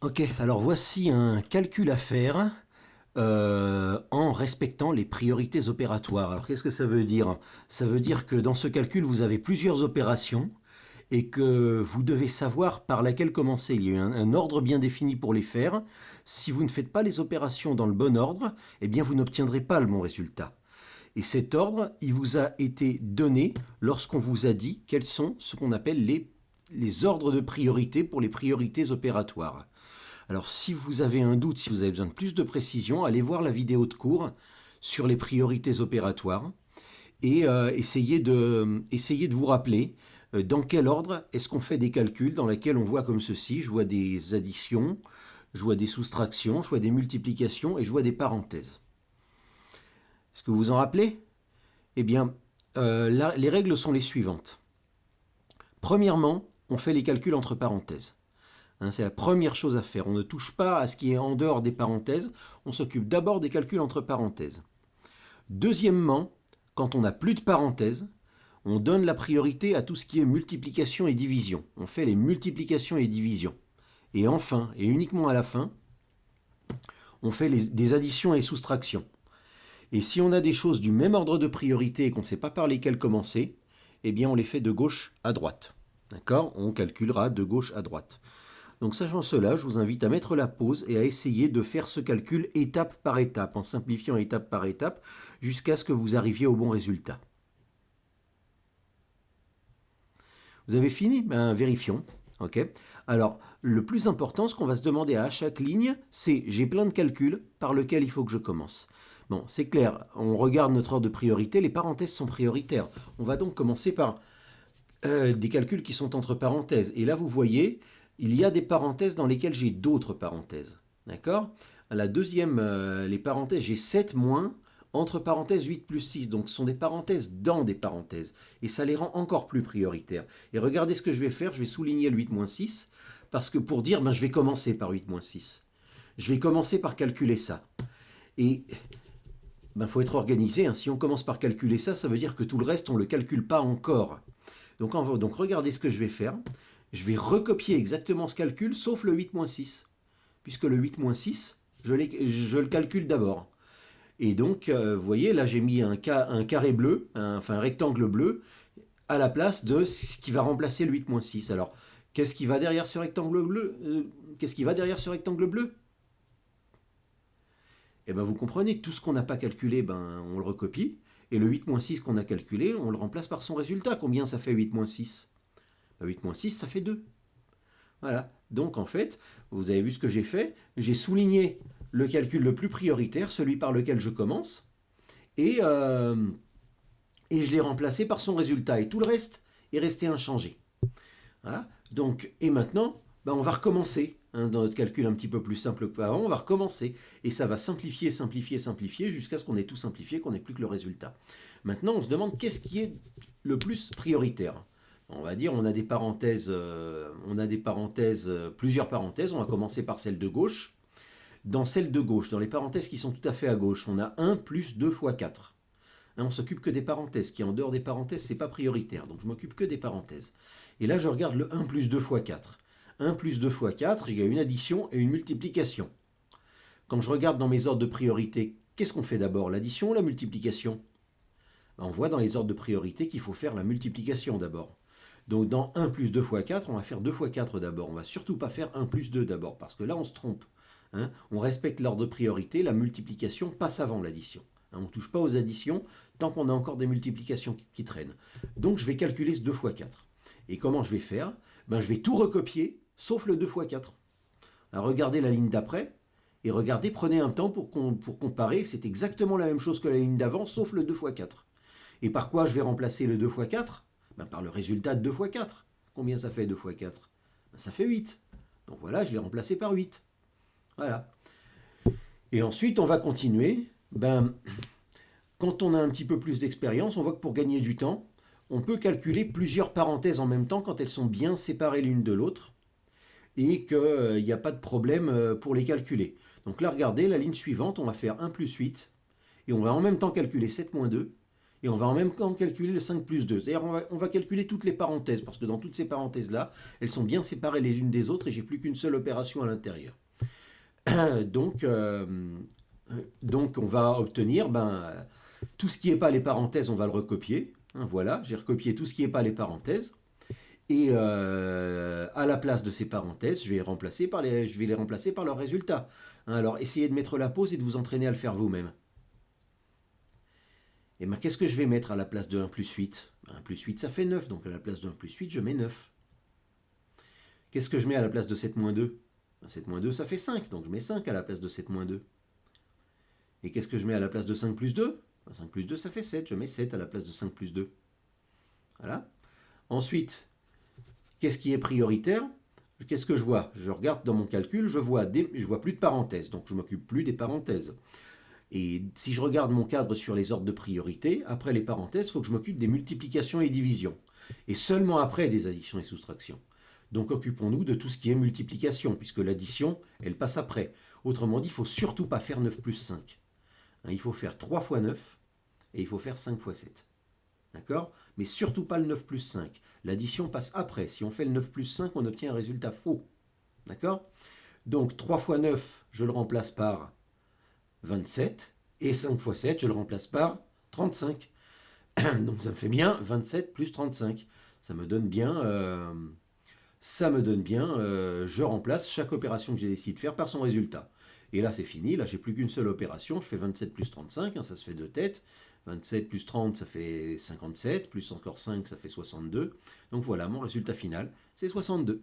Ok, alors voici un calcul à faire en respectant les priorités opératoires. Alors qu'est-ce que ça veut dire? Ça veut dire que dans ce calcul, vous avez plusieurs opérations et que vous devez savoir par laquelle commencer. Il y a un ordre bien défini pour les faire. Si vous ne faites pas les opérations dans le bon ordre, eh bien vous n'obtiendrez pas le bon résultat. Et cet ordre, il vous a été donné lorsqu'on vous a dit quels sont ce qu'on appelle les ordres de priorité pour les priorités opératoires. Alors si vous avez un doute, si vous avez besoin de plus de précision, allez voir la vidéo de cours sur les priorités opératoires et essayez de vous rappeler dans quel ordre est-ce qu'on fait des calculs dans lesquels on voit comme ceci, je vois des additions, je vois des soustractions, je vois des multiplications et je vois des parenthèses. Est-ce que vous vous en rappelez? Eh bien, les règles sont les suivantes. Premièrement, on fait les calculs entre parenthèses. Hein, c'est la première chose à faire. On ne touche pas à ce qui est en dehors des parenthèses. On s'occupe d'abord des calculs entre parenthèses. Deuxièmement, quand on n'a plus de parenthèses, on donne la priorité à tout ce qui est multiplication et division. On fait les multiplications et divisions. Et enfin, et uniquement à la fin, on fait des additions et soustractions. Et si on a des choses du même ordre de priorité et qu'on ne sait pas par lesquelles commencer, eh bien on les fait de gauche à droite. D'accord? On calculera de gauche à droite. Donc sachant cela, je vous invite à mettre la pause et à essayer de faire ce calcul étape par étape, en simplifiant étape par étape, jusqu'à ce que vous arriviez au bon résultat. Vous avez fini? Ben, vérifions. Ok. Alors, le plus important, ce qu'on va se demander à chaque ligne, c'est j'ai plein de calculs par lequel il faut que je commence. Bon, c'est clair, on regarde notre ordre de priorité, les parenthèses sont prioritaires. On va donc commencer par des calculs qui sont entre parenthèses. Et là, vous voyez, il y a des parenthèses dans lesquelles j'ai d'autres parenthèses. D'accord? À la deuxième, les parenthèses, j'ai 7 moins, entre parenthèses 8 plus 6. Donc ce sont des parenthèses dans des parenthèses. Et ça les rend encore plus prioritaires. Et regardez ce que je vais faire, je vais souligner le 8 moins 6, parce que pour dire, ben, je vais commencer par 8 moins 6. Je vais commencer par calculer ça. Et ben, faut être organisé, hein. Si on commence par calculer ça, ça veut dire que tout le reste, on ne le calcule pas encore. Donc regardez ce que je vais faire. Je vais recopier exactement ce calcul, sauf le 8 moins 6. Puisque le 8 moins 6, je le calcule d'abord. Et donc, vous voyez, là j'ai mis un carré bleu, enfin un rectangle bleu, à la place de ce qui va remplacer le 8 moins 6. Alors, qu'est-ce qui va derrière ce rectangle bleu Qu'est-ce qui va derrière ce rectangle bleu? Eh bien, vous comprenez que tout ce qu'on n'a pas calculé, ben, on le recopie. Et le 8 moins 6 qu'on a calculé, on le remplace par son résultat. Combien ça fait 8 moins 6? 8 moins 6, ça fait 2. Voilà. Donc en fait, vous avez vu ce que j'ai fait. J'ai souligné le calcul le plus prioritaire, celui par lequel je commence, et, euh, et je l'ai remplacé par son résultat. Et tout le reste est resté inchangé. Voilà. Donc, et maintenant, ben, on va recommencer. Hein, dans notre calcul un petit peu plus simple qu'avant, on va recommencer. Et ça va simplifier, simplifier, simplifier, jusqu'à ce qu'on ait tout simplifié, qu'on n'ait plus que le résultat. Maintenant, on se demande qu'est-ce qui est le plus prioritaire. On va dire, on a des parenthèses, plusieurs parenthèses. On va commencer par celle de gauche. Dans celle de gauche, dans les parenthèses qui sont tout à fait à gauche, on a 1 plus 2 fois 4. Hein, on s'occupe que des parenthèses. Ce qui est en dehors des parenthèses, c'est pas prioritaire. Donc je m'occupe que des parenthèses. Et là, je regarde le 1 plus 2 fois 4. 1 plus 2 fois 4, il y a une addition et une multiplication. Quand je regarde dans mes ordres de priorité, qu'est-ce qu'on fait d'abord, l'addition ou la multiplication? On voit dans les ordres de priorité qu'il faut faire la multiplication d'abord. Donc dans 1 plus 2 fois 4, on va faire 2 fois 4 d'abord. On ne va surtout pas faire 1 plus 2 d'abord, parce que là on se trompe. Hein, on respecte l'ordre de priorité, la multiplication passe avant l'addition. Hein, on ne touche pas aux additions tant qu'on a encore des multiplications qui traînent. Donc je vais calculer ce 2 fois 4. Et comment je vais faire? Ben, je vais tout recopier, sauf le 2 fois 4. Alors regardez la ligne d'après, et regardez, prenez un temps pour comparer. C'est exactement la même chose que la ligne d'avant, sauf le 2 fois 4. Et par quoi je vais remplacer le 2 fois 4? Ben, par le résultat de 2 fois 4. Combien ça fait 2 fois 4? Ben, ça fait 8. Donc voilà, je l'ai remplacé par 8. Voilà. Et ensuite, on va continuer. Ben, quand on a un petit peu plus d'expérience, on voit que pour gagner du temps, on peut calculer plusieurs parenthèses en même temps quand elles sont bien séparées l'une de l'autre et qu'il n'y a pas de problème pour les calculer. Donc là, regardez, la ligne suivante, on va faire 1 plus 8 et on va en même temps calculer 7 moins 2. Et on va en même temps calculer le 5 plus 2. C'est-à-dire on va calculer toutes les parenthèses, parce que dans toutes ces parenthèses-là, elles sont bien séparées les unes des autres et j'ai plus qu'une seule opération à l'intérieur. Donc, donc on va obtenir, tout ce qui n'est pas les parenthèses, on va le recopier. Voilà, j'ai recopié tout ce qui n'est pas les parenthèses. Et à la place de ces parenthèses, je vais les remplacer par leurs résultats. Alors essayez de mettre la pause et de vous entraîner à le faire vous-même. Et qu'est-ce que je vais mettre à la place de 1 plus 8 1 plus 8, ça fait 9, donc à la place de 1 plus 8, je mets 9. Qu'est-ce que je mets à la place de 7 moins 2 7 moins 2, ça fait 5, donc je mets 5 à la place de 7 moins 2. Et qu'est-ce que je mets à la place de 5 plus 2 5 plus 2, ça fait 7, je mets 7 à la place de 5 plus 2. Voilà. Ensuite, qu'est-ce qui est prioritaire? Qu'est-ce que je vois? Je regarde dans mon calcul, je vois plus de parenthèses, donc je ne m'occupe plus des parenthèses. Et si je regarde mon cadre sur les ordres de priorité, après les parenthèses, il faut que je m'occupe des multiplications et divisions. Et seulement après des additions et soustractions. Donc occupons-nous de tout ce qui est multiplication, puisque l'addition, elle passe après. Autrement dit, il ne faut surtout pas faire 9 plus 5. Il faut faire 3 fois 9 et il faut faire 5 fois 7. D'accord? Mais surtout pas le 9 plus 5. L'addition passe après. Si on fait le 9 plus 5, on obtient un résultat faux. D'accord? Donc 3 fois 9, je le remplace par 27. Et 5 fois 7, je le remplace par 35. Donc ça me fait bien 27 plus 35. Ça me donne bien, je remplace chaque opération que j'ai décidé de faire par son résultat. Et là c'est fini, là j'ai plus qu'une seule opération, je fais 27 plus 35, ça se fait de tête. 27 plus 30, ça fait 57, plus encore 5, ça fait 62. Donc voilà, mon résultat final, c'est 62.